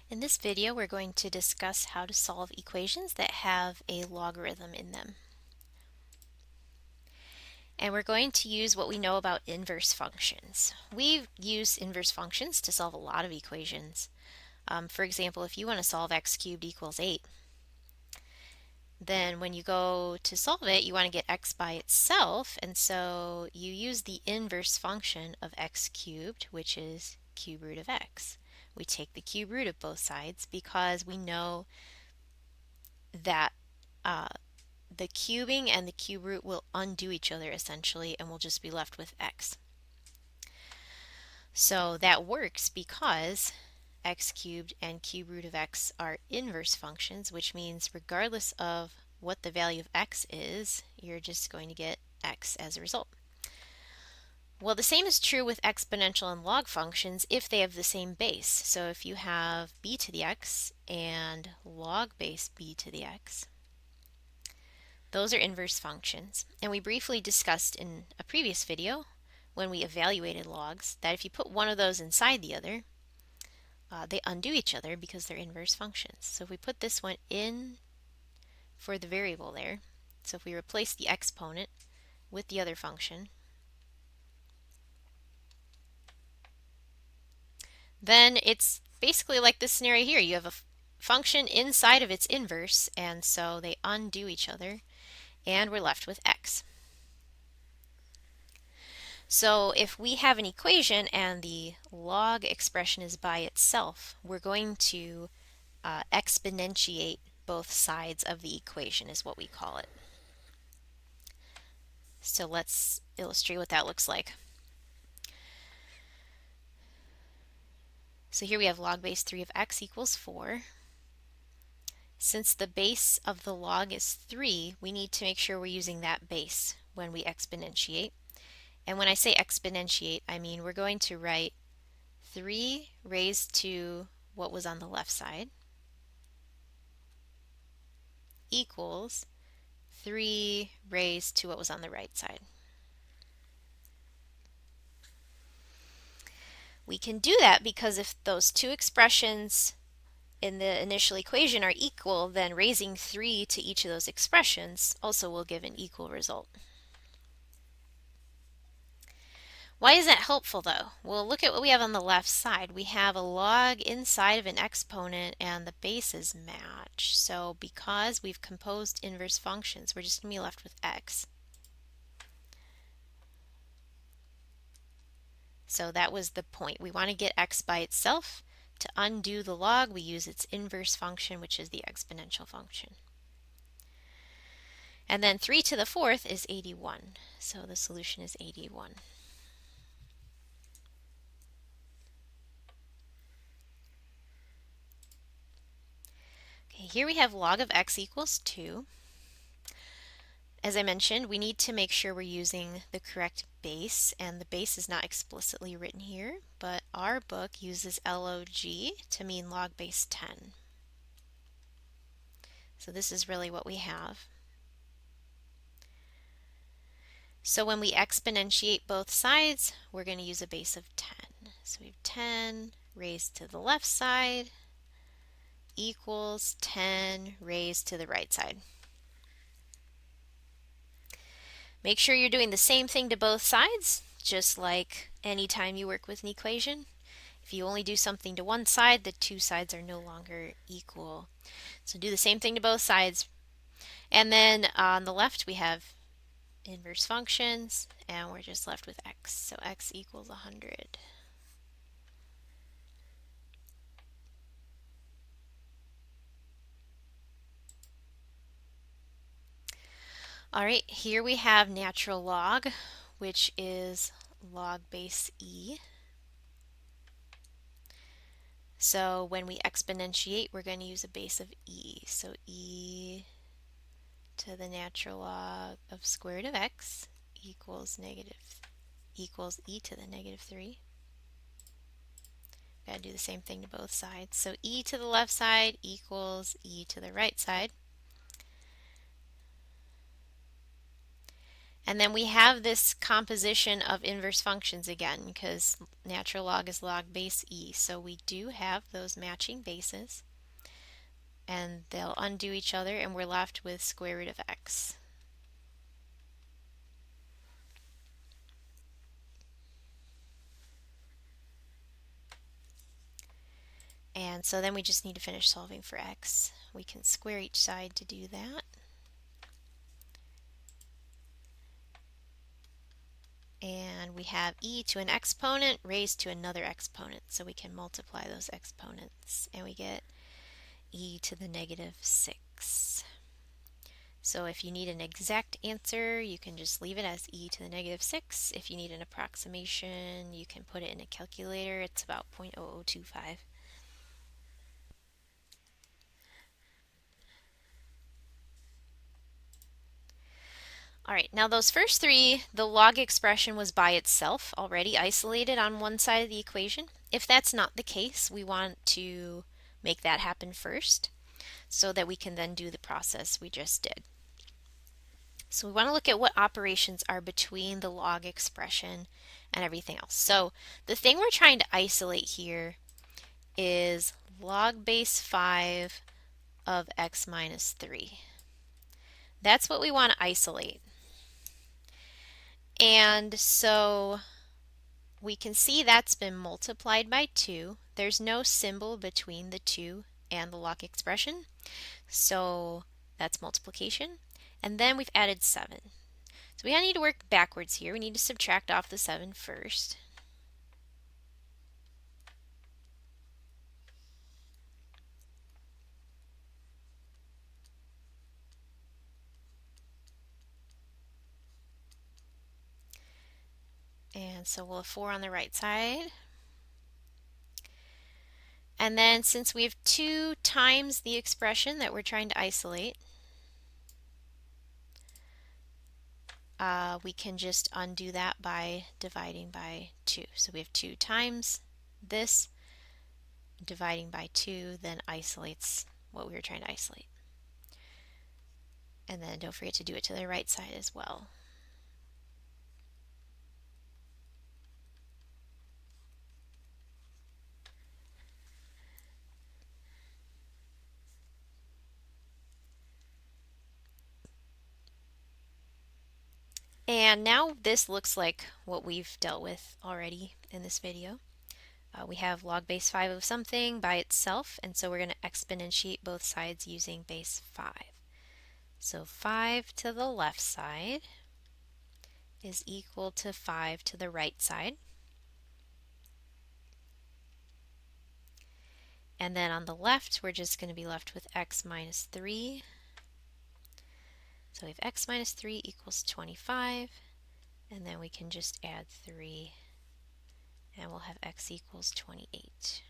In this video, we're going to discuss how to solve equations that have a logarithm in them. And we're going to use what we know about inverse functions. We use inverse functions to solve a lot of equations. For example, if you want to solve x cubed equals 8, then when you go to solve it, you want to get x by itself, and so you use the inverse function of x cubed, which is cube root of x. We take the cube root of both sides because we know that the cubing and the cube root will undo each other essentially, and we'll just be left with x. So that works because x cubed and cube root of x are inverse functions, which means regardless of what the value of x is, you're just going to get x as a result. Well, the same is true with exponential and log functions if they have the same base. So if you have b to the x and log base b to the x, those are inverse functions. And we briefly discussed in a previous video when we evaluated logs that if you put one of those inside the other, they undo each other because they're inverse functions. So if we put this one in for the variable there, so if we replace the exponent with the other function, then it's basically like this scenario here. You have a function inside of its inverse, and so they undo each other, and we're left with x. So if we have an equation and the log expression is by itself, we're going to exponentiate both sides of the equation is what we call it. So let's illustrate what that looks like. So here we have log base 3 of x equals 4. Since the base of the log is 3, we need to make sure we're using that base when we exponentiate. And when I say exponentiate, I mean we're going to write 3 raised to what was on the left side equals 3 raised to what was on the right side. We can do that because if those two expressions in the initial equation are equal, then raising 3 to each of those expressions also will give an equal result. Why is that helpful though? Well, look at what we have on the left side. We have a log inside of an exponent and the bases match. So because we've composed inverse functions, we're just going to be left with x. So that was the point. We want to get x by itself. To undo the log, we use its inverse function, which is the exponential function. And then 3 to the 4th is 81. So the solution is 81. Okay, here we have log of x equals 2. As I mentioned, we need to make sure we're using the correct base, and the base is not explicitly written here, but our book uses log to mean log base 10. So this is really what we have. So when we exponentiate both sides, we're going to use a base of 10. So we have 10 raised to the left side equals 10 raised to the right side. Make sure you're doing the same thing to both sides, just like anytime you work with an equation. If you only do something to one side, the two sides are no longer equal. So do the same thing to both sides. And then on the left we have inverse functions, and we're just left with x. So x equals 100. Alright, here we have natural log, which is log base e. So when we exponentiate, we're going to use a base of e. So e to the natural log of square root of x equals e to the negative 3. Got to do the same thing to both sides. So e to the left side equals e to the right side. And then we have this composition of inverse functions again because natural log is log base e. So we do have those matching bases and they'll undo each other and we're left with square root of x. And so then we just need to finish solving for x. We can square each side to do that. And we have e to an exponent raised to another exponent. So we can multiply those exponents and we get e to the negative 6. So if you need an exact answer, you can just leave it as e to the negative 6. If you need an approximation, you can put it in a calculator. It's about 0.0025. All right, now those first three, the log expression was by itself already isolated on one side of the equation. If that's not the case, we want to make that happen first so that we can then do the process we just did. So we want to look at what operations are between the log expression and everything else. So the thing we're trying to isolate here is log base 5 of x minus 3. That's what we want to isolate. And so we can see that's been multiplied by 2. There's no symbol between the 2 and the log expression, so that's multiplication. And then we've added 7. So we need to work backwards here. We need to subtract off the 7 first. And so we'll have 4 on the right side. And then since we have 2 times the expression that we're trying to isolate, we can just undo that by dividing by 2. So we have 2 times this, dividing by 2 then isolates what we were trying to isolate. And then don't forget to do it to the right side as well. And now this looks like what we've dealt with already in this video. We have log base 5 of something by itself, and so we're going to exponentiate both sides using base 5. So 5 to the left side is equal to 5 to the right side. And then on the left, we're just going to be left with x minus 3. So we have x minus 3 equals 25, and then we can just add 3, and we'll have x equals 28.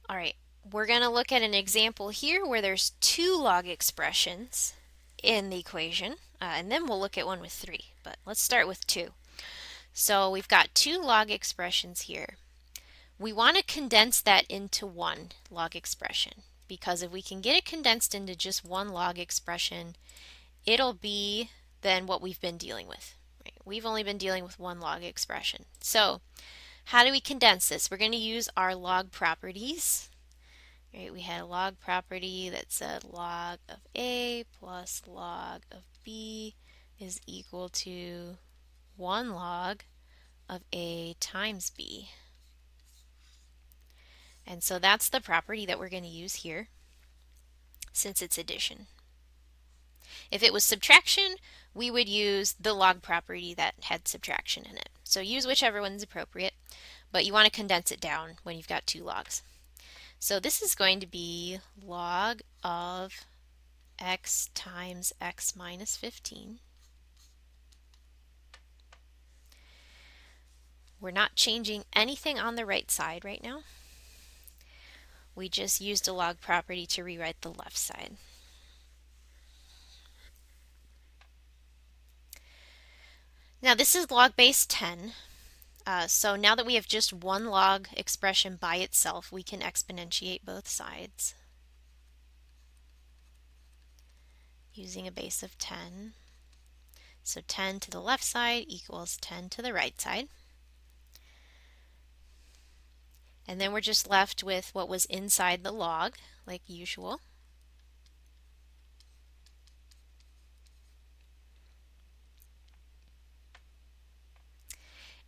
All right, we're going to look at an example here where there's 2 log expressions in the equation, and then we'll look at one with 3, but let's start with 2. So we've got 2 log expressions here. We want to condense that into one log expression, because if we can get it condensed into just one log expression, it'll be then what we've been dealing with. Right? We've only been dealing with one log expression. So how do we condense this? We're going to use our log properties. Right? We had a log property that said log of A plus log of B is equal to 1 log of A times B. And so that's the property that we're going to use here since it's addition. If it was subtraction, we would use the log property that had subtraction in it. So use whichever one's appropriate, but you want to condense it down when you've got 2 logs. So this is going to be log of x times x minus 15. We're not changing anything on the right side right now. We just used a log property to rewrite the left side. Now this is log base 10. So now that we have just one log expression by itself, we can exponentiate both sides using a base of 10. So 10 to the left side equals 10 to the right side. And then we're just left with what was inside the log, like usual.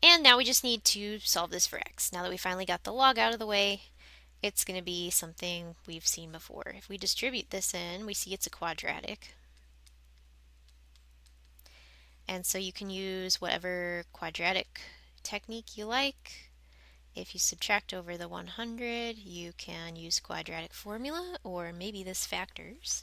And now we just need to solve this for x. Now that we finally got the log out of the way, it's going to be something we've seen before. If we distribute this in, we see it's a quadratic. And so you can use whatever quadratic technique you like. If you subtract over the 100, you can use quadratic formula, or maybe this factors.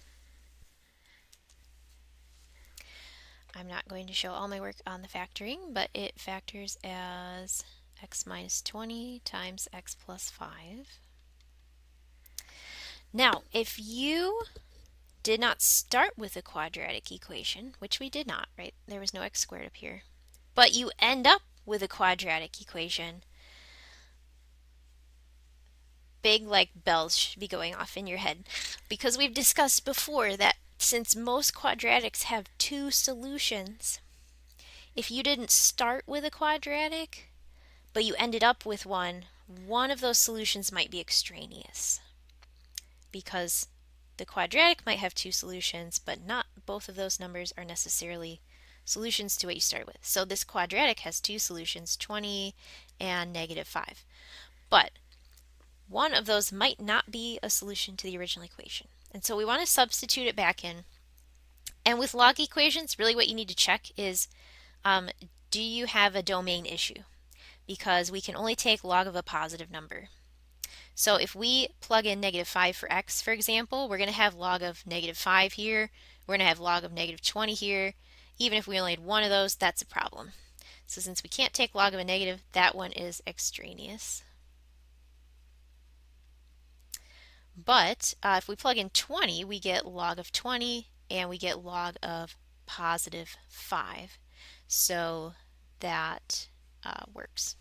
I'm not going to show all my work on the factoring, but it factors as x minus 20 times x plus 5. Now, if you did not start with a quadratic equation, which we did not, right? There was no x squared up here. But you end up with a quadratic equation, big like bells should be going off in your head, because we've discussed before that since most quadratics have two solutions, if you didn't start with a quadratic, but you ended up with one of those solutions might be extraneous, because the quadratic might have two solutions, but not both of those numbers are necessarily solutions to what you start with. So this quadratic has two solutions, 20 and negative 5. But one of those might not be a solution to the original equation. And so we want to substitute it back in. And with log equations, really what you need to check is, do you have a domain issue? Because we can only take log of a positive number. So if we plug in negative 5 for x, for example, we're going to have log of negative 5 here. We're going to have log of negative 20 here. Even if we only had one of those, that's a problem. So since we can't take log of a negative, that one is extraneous. But if we plug in 20, we get log of 20 and we get log of positive 5. So that works.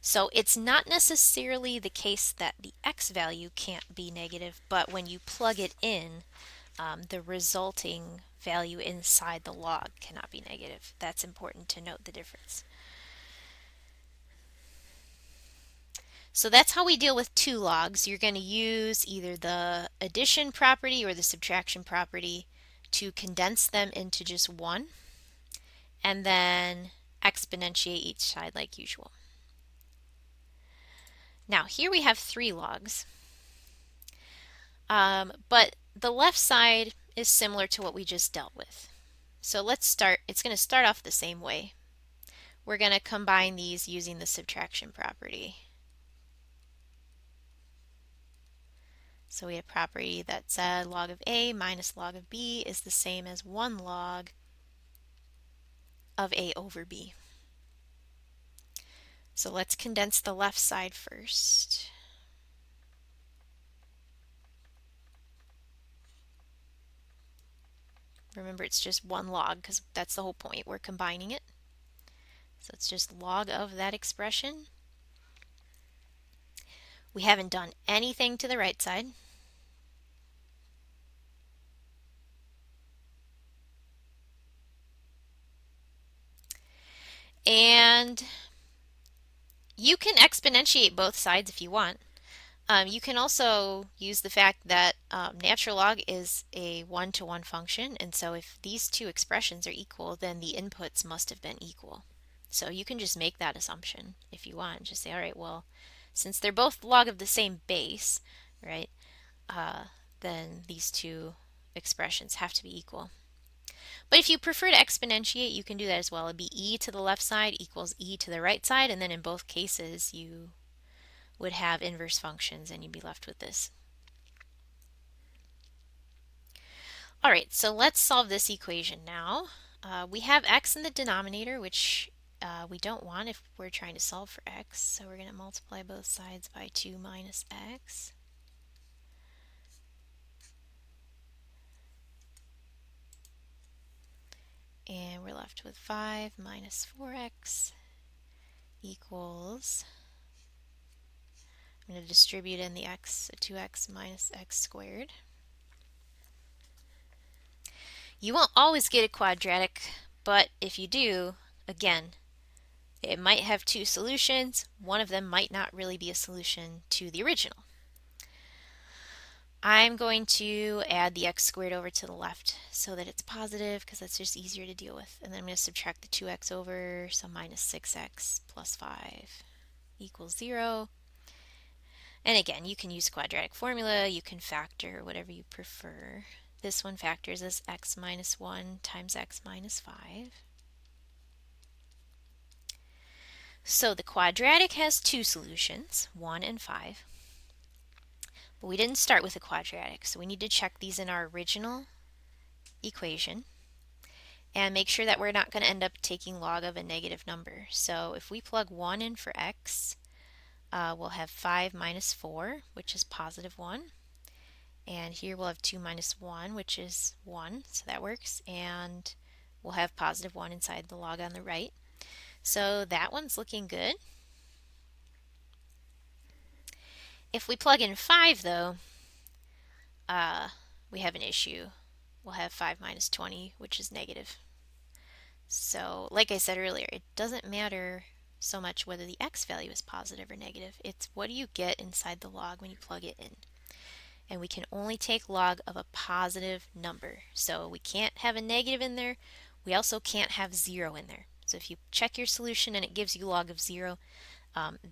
So it's not necessarily the case that the x value can't be negative, but when you plug it in, the resulting value inside the log cannot be negative. That's important to note the difference. So that's how we deal with two logs. You're going to use either the addition property or the subtraction property to condense them into just one, and then exponentiate each side like usual. Now here we have three logs, but the left side is similar to what we just dealt with. So let's start. It's going to start off the same way. We're going to combine these using the subtraction property. So we have a property that said log of a minus log of b is the same as 1 log of a over b. So let's condense the left side first. Remember, it's just 1 log because that's the whole point. We're combining it. So it's just log of that expression. We haven't done anything to the right side. And you can exponentiate both sides if you want. You can also use the fact that natural log is a one-to-one function, and so if these two expressions are equal, then the inputs must have been equal. So you can just make that assumption if you want. Just say, all right, well, since they're both log of the same base, right, then these two expressions have to be equal. But if you prefer to exponentiate, you can do that as well. It'd be e to the left side equals e to the right side, and then in both cases you would have inverse functions and you'd be left with this. All right, so let's solve this equation now. We have x in the denominator, which we don't want if we're trying to solve for x. So we're going to multiply both sides by 2 minus x. And we're left with 5 minus 4x equals, I'm going to distribute in the x, 2x minus x squared. You won't always get a quadratic, but if you do, again, it might have two solutions. One of them might not really be a solution to the original. I'm going to add the x squared over to the left so that it's positive because that's just easier to deal with. And then I'm going to subtract the 2x over, so minus 6x plus 5 equals 0. And again, you can use quadratic formula, you can factor, whatever you prefer. This one factors as x minus 1 times x minus 5. So the quadratic has two solutions, 1 and 5. But we didn't start with a quadratic, so we need to check these in our original equation and make sure that we're not going to end up taking log of a negative number. So if we plug 1 in for x, we'll have 5 minus 4, which is positive 1. And here we'll have 2 minus 1, which is 1, so that works. And we'll have positive 1 inside the log on the right. So that one's looking good. If we plug in 5, though, we have an issue. We'll have 5 minus 20, which is negative. So, like I said earlier, it doesn't matter so much whether the x value is positive or negative. It's what do you get inside the log when you plug it in. And we can only take log of a positive number. So we can't have a negative in there. We also can't have 0 in there. So if you check your solution and it gives you log of 0,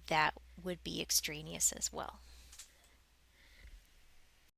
that would be extraneous as well.